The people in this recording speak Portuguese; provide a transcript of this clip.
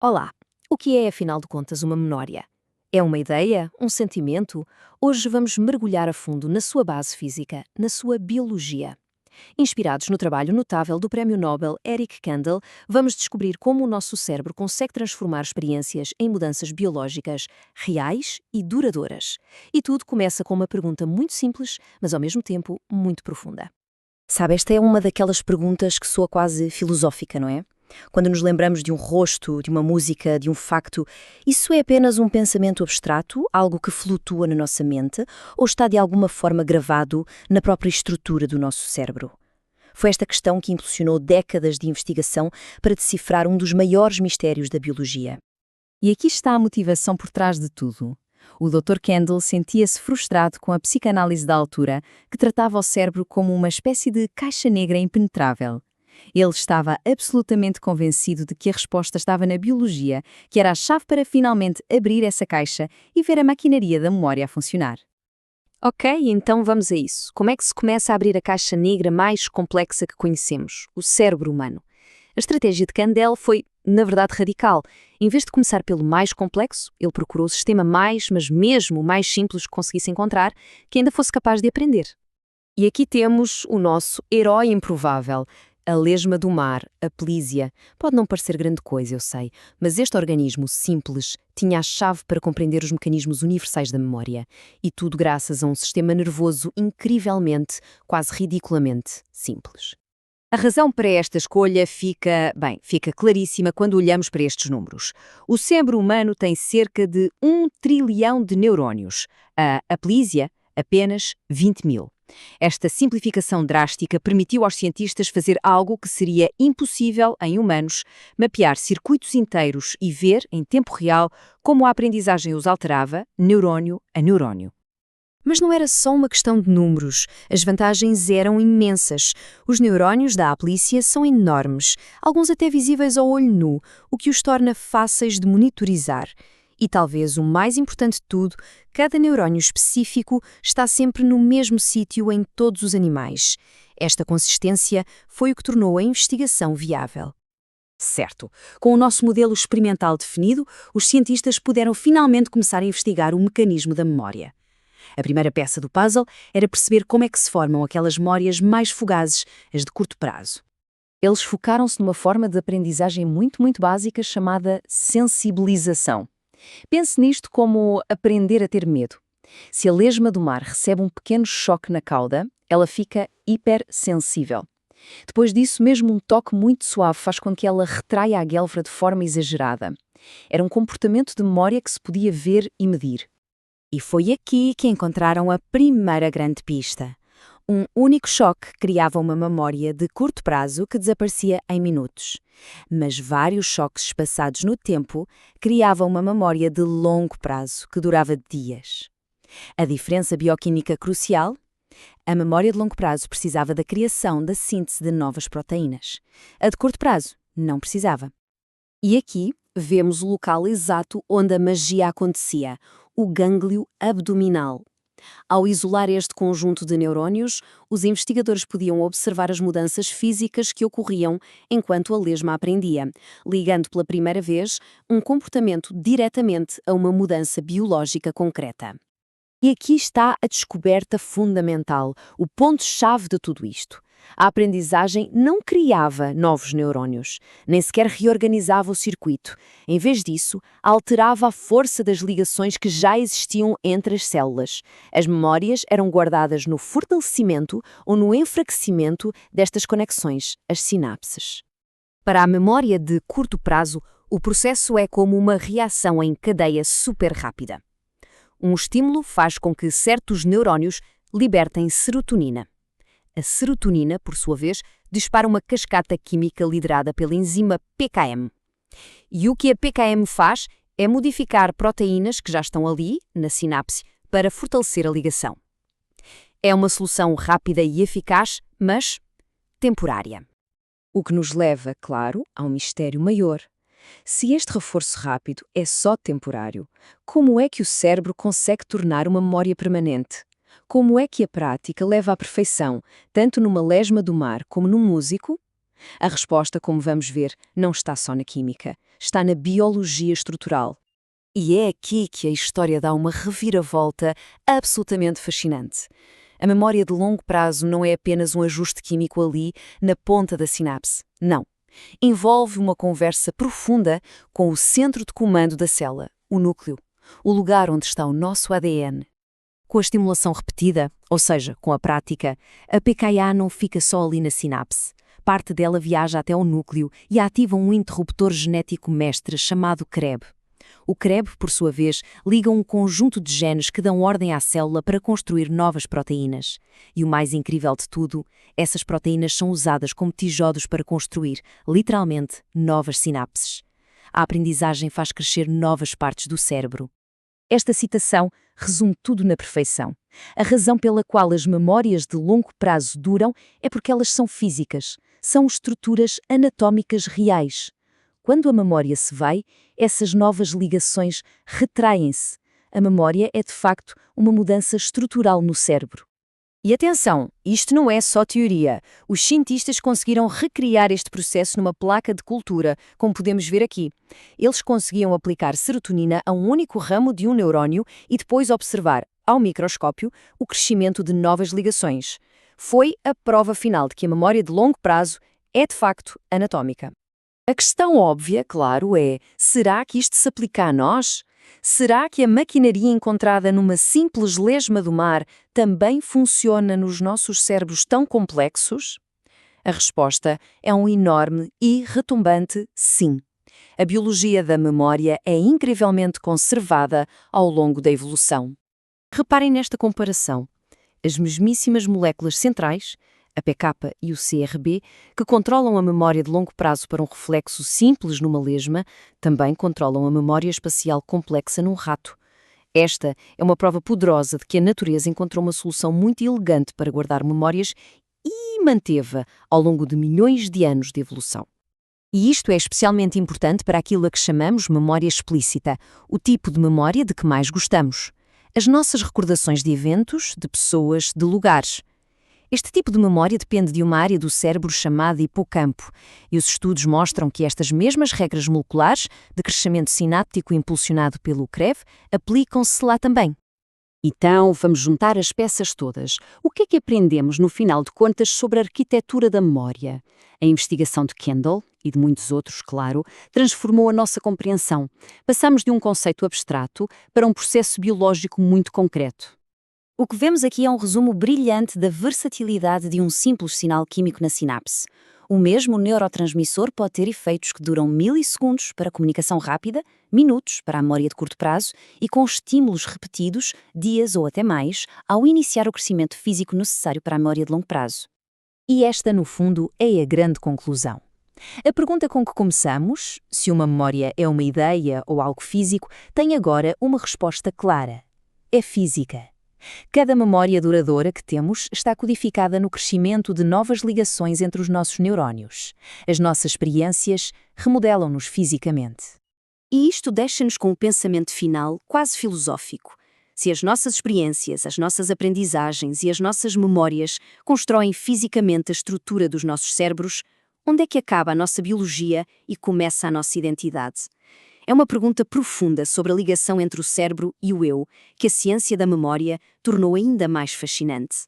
Olá! O que é, afinal de contas, uma memória? É uma ideia? Um sentimento? Hoje vamos mergulhar a fundo na sua base física, na sua biologia. Inspirados no trabalho notável do Prémio Nobel Eric Kandel, vamos descobrir como o nosso cérebro consegue transformar experiências em mudanças biológicas reais e duradouras. E tudo começa com uma pergunta muito simples, mas ao mesmo tempo muito profunda. Sabe, esta é uma daquelas perguntas que soa quase filosófica, não é? Quando nos lembramos de um rosto, de uma música, de um facto, isso é apenas um pensamento abstrato, algo que flutua na nossa mente, ou está de alguma forma gravado na própria estrutura do nosso cérebro? Foi esta questão que impulsionou décadas de investigação para decifrar um dos maiores mistérios da biologia. E aqui está a motivação por trás de tudo. O Dr. Kendall sentia-se frustrado com a psicanálise da altura, que tratava o cérebro como uma espécie de caixa negra impenetrável. Ele estava absolutamente convencido de que a resposta estava na biologia, que era a chave para finalmente abrir essa caixa e ver a maquinaria da memória a funcionar. Ok, então vamos a isso. Como é que se começa a abrir a caixa negra mais complexa que conhecemos, o cérebro humano? A estratégia de Kandel foi, na verdade, radical. Em vez de começar pelo mais complexo, ele procurou o sistema mas mesmo o mais simples que conseguisse encontrar, que ainda fosse capaz de aprender. E aqui temos o nosso herói improvável, a lesma do mar, a Plísia. Pode não parecer grande coisa, eu sei, mas este organismo simples tinha a chave para compreender os mecanismos universais da memória. E tudo graças a um sistema nervoso incrivelmente, quase ridiculamente, simples. A razão para esta escolha fica claríssima quando olhamos para estes números. O cérebro humano tem cerca de 1 trilhão de neurónios. A Plísia, apenas 20.000. Esta simplificação drástica permitiu aos cientistas fazer algo que seria impossível em humanos, mapear circuitos inteiros e ver, em tempo real, como a aprendizagem os alterava, neurónio a neurónio. Mas não era só uma questão de números. As vantagens eram imensas. Os neurónios da Aplícia são enormes, alguns até visíveis ao olho nu, o que os torna fáceis de monitorizar. E talvez o mais importante de tudo, cada neurónio específico está sempre no mesmo sítio em todos os animais. Esta consistência foi o que tornou a investigação viável. Certo. Com o nosso modelo experimental definido, os cientistas puderam finalmente começar a investigar o mecanismo da memória. A primeira peça do puzzle era perceber como é que se formam aquelas memórias mais fugazes, as de curto prazo. Eles focaram-se numa forma de aprendizagem muito básica chamada sensibilização. Pense nisto como aprender a ter medo. Se a lesma do mar recebe um pequeno choque na cauda, ela fica hipersensível. Depois disso, mesmo um toque muito suave faz com que ela retraia a guelfra de forma exagerada. Era um comportamento de memória que se podia ver e medir. E foi aqui que encontraram a primeira grande pista. Um único choque criava uma memória de curto prazo que desaparecia em minutos. Mas vários choques espaçados no tempo criavam uma memória de longo prazo que durava dias. A diferença bioquímica crucial? A memória de longo prazo precisava da criação da síntese de novas proteínas. A de curto prazo não precisava. E aqui vemos o local exato onde a magia acontecia, o gânglio abdominal. Ao isolar este conjunto de neurónios, os investigadores podiam observar as mudanças físicas que ocorriam enquanto a lesma aprendia, ligando pela primeira vez um comportamento diretamente a uma mudança biológica concreta. E aqui está a descoberta fundamental, o ponto-chave de tudo isto. A aprendizagem não criava novos neurónios, nem sequer reorganizava o circuito. Em vez disso, alterava a força das ligações que já existiam entre as células. As memórias eram guardadas no fortalecimento ou no enfraquecimento destas conexões, as sinapses. Para a memória de curto prazo, o processo é como uma reação em cadeia super rápida. Um estímulo faz com que certos neurónios libertem serotonina. A serotonina, por sua vez, dispara uma cascata química liderada pela enzima PKM. E o que a PKM faz é modificar proteínas que já estão ali, na sinapse, para fortalecer a ligação. É uma solução rápida e eficaz, mas temporária. O que nos leva, claro, a um mistério maior. Se este reforço rápido é só temporário, como é que o cérebro consegue tornar uma memória permanente? Como é que a prática leva à perfeição, tanto numa lesma do mar como num músico? A resposta, como vamos ver, não está só na química, está na biologia estrutural. E é aqui que a história dá uma reviravolta absolutamente fascinante. A memória de longo prazo não é apenas um ajuste químico ali, na ponta da sinapse. Não. Envolve uma conversa profunda com o centro de comando da célula, o núcleo, o lugar onde está o nosso ADN. Com a estimulação repetida, ou seja, com a prática, a PKA não fica só ali na sinapse. Parte dela viaja até ao núcleo e ativa um interruptor genético mestre chamado CREB. O CREB, por sua vez, liga um conjunto de genes que dão ordem à célula para construir novas proteínas. E o mais incrível de tudo, essas proteínas são usadas como tijolos para construir, literalmente, novas sinapses. A aprendizagem faz crescer novas partes do cérebro. Esta citação resume tudo na perfeição. A razão pela qual as memórias de longo prazo duram é porque elas são físicas, são estruturas anatómicas reais. Quando a memória se vai, essas novas ligações retraem-se. A memória é, de facto, uma mudança estrutural no cérebro. E atenção, isto não é só teoria. Os cientistas conseguiram recriar este processo numa placa de cultura, como podemos ver aqui. Eles conseguiam aplicar serotonina a um único ramo de um neurónio e depois observar, ao microscópio, o crescimento de novas ligações. Foi a prova final de que a memória de longo prazo é, de facto, anatómica. A questão óbvia, claro, é: será que isto se aplica a nós? Será que a maquinaria encontrada numa simples lesma do mar também funciona nos nossos cérebros tão complexos? A resposta é um enorme e retumbante sim. A biologia da memória é incrivelmente conservada ao longo da evolução. Reparem nesta comparação. As mesmíssimas moléculas centrais, a PK e o CRB, que controlam a memória de longo prazo para um reflexo simples numa lesma, também controlam a memória espacial complexa num rato. Esta é uma prova poderosa de que a natureza encontrou uma solução muito elegante para guardar memórias e manteve-a ao longo de milhões de anos de evolução. E isto é especialmente importante para aquilo a que chamamos memória explícita, o tipo de memória de que mais gostamos. As nossas recordações de eventos, de pessoas, de lugares. Este tipo de memória depende de uma área do cérebro chamada hipocampo, e os estudos mostram que estas mesmas regras moleculares de crescimento sináptico impulsionado pelo CREB aplicam-se lá também. Então, vamos juntar as peças todas. O que é que aprendemos, no final de contas, sobre a arquitetura da memória? A investigação de Kendall, e de muitos outros, claro, transformou a nossa compreensão. Passamos de um conceito abstrato para um processo biológico muito concreto. O que vemos aqui é um resumo brilhante da versatilidade de um simples sinal químico na sinapse. O mesmo neurotransmissor pode ter efeitos que duram milissegundos para a comunicação rápida, minutos para a memória de curto prazo e com estímulos repetidos, dias ou até mais, ao iniciar o crescimento físico necessário para a memória de longo prazo. E esta, no fundo, é a grande conclusão. A pergunta com que começamos, se uma memória é uma ideia ou algo físico, tem agora uma resposta clara. É física. Cada memória duradoura que temos está codificada no crescimento de novas ligações entre os nossos neurónios. As nossas experiências remodelam-nos fisicamente. E isto deixa-nos com um pensamento final quase filosófico. Se as nossas experiências, as nossas aprendizagens e as nossas memórias constroem fisicamente a estrutura dos nossos cérebros, onde é que acaba a nossa biologia e começa a nossa identidade? É uma pergunta profunda sobre a ligação entre o cérebro e o eu, que a ciência da memória tornou ainda mais fascinante.